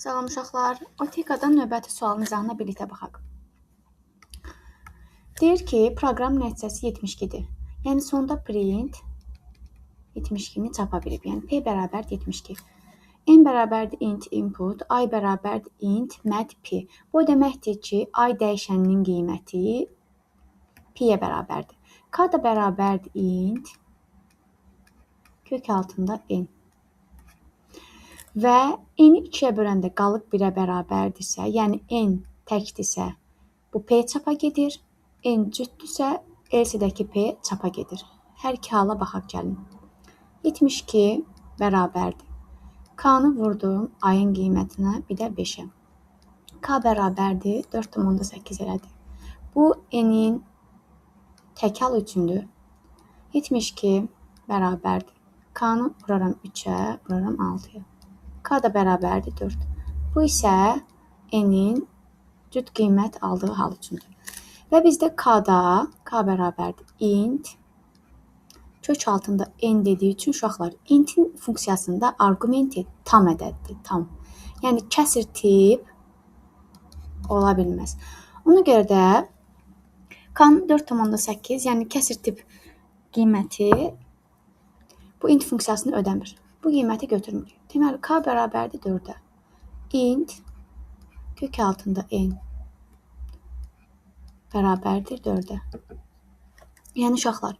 Salam uşaqlar. OTK-dan növbəti sualın izahına birlikdə baxaq. Deyir ki, proqram nəticəsi 72-dir. Yəni sonda print 72-ni çapa bilib. Yəni P bərabərdir 72. N bərabərdir int input, I bərabərdir int mat P. Bu deməkdir ki, I dəyişəninin qiyməti P-yə bərabərdir. K da bərabərdir int kök altında N. Və n-i 2-yə böləndə qalıq 1-ə bərabərdirsə, yəni n təkdirsə, bu P çapa gedir. N cütdürsə, LC-dəki P çapa gedir. Hər iki hala baxaq gəlin. 72 bərabərdir. K-nı vurdum I-ın qiymətinə, bir də 5-ə. K bərabərdir 4,8 elədi. Bu n-in təkal üçündür. 72 bərabərdir. K-nı vuraram 3-ə, vuraram 6-ya. K da bərabərdir 4. Bu isə n-in cüt qiymət aldığı hal üçündür. Və bizdə K-da K bərabərdir int kök altında n dediyi üçün uşaqlar int-in funksiyasında arqumenti tam ədəddir, tam. Yəni kəsr tip ola bilməz. Ona görə də K-nın 4,8, yəni kəsr tip qiyməti bu int funksiyasını ödəmir. Bu qiyməti götürmür. Deməli, K bərabərdir 4-ə. Int kök altında n bərabərdir 4-ə. Yəni, uşaqlar,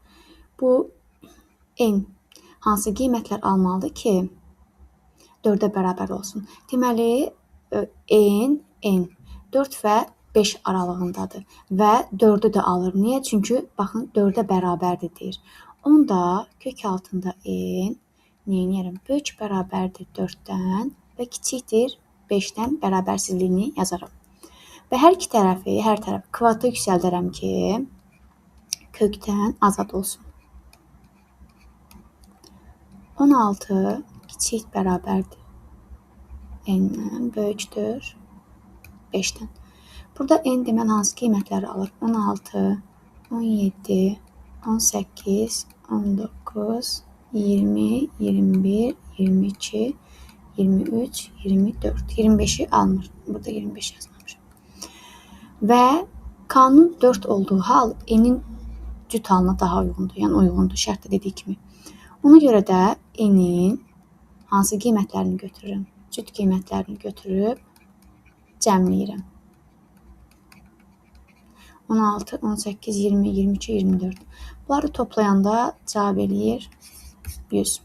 bu n hansı qiymətlər almalıdır ki, 4-ə bərabər olsun? Deməli, n 4 və 5 aralığındadır və 4-ü də alır. Niyə? Çünki, baxın, 4-ə bərabərdir deyir. Onda kök altında n neyniyərəm? Böyük bərabərdir 4-dən və kiçikdir 5-dən bərabərsizliyini yazarım. Və hər iki tərəfi, hər tərəf kvadratı yüksəldərəm ki, kökdən azad olsun. 16 kiçik bərabərdir n-dən, böyükdür 5-dən. Burada n deməli hansı qiymətləri alır? 16, 17, 18, 19, 20, 21, 22, 23, 24. 25-i almır. Burada 25 yazmamışım. Və K-nın 4 olduğu hal n-in cüt halına daha uyğundur. Yəni uyğundur şərtdə dediyi kimi. Ona görə də n-in hansı qiymətlərini götürürəm? Cüt qiymətlərini götürüb cəmləyirəm. 16, 18, 20, 22, 24. Bunları toplayanda cavab eləyir 100.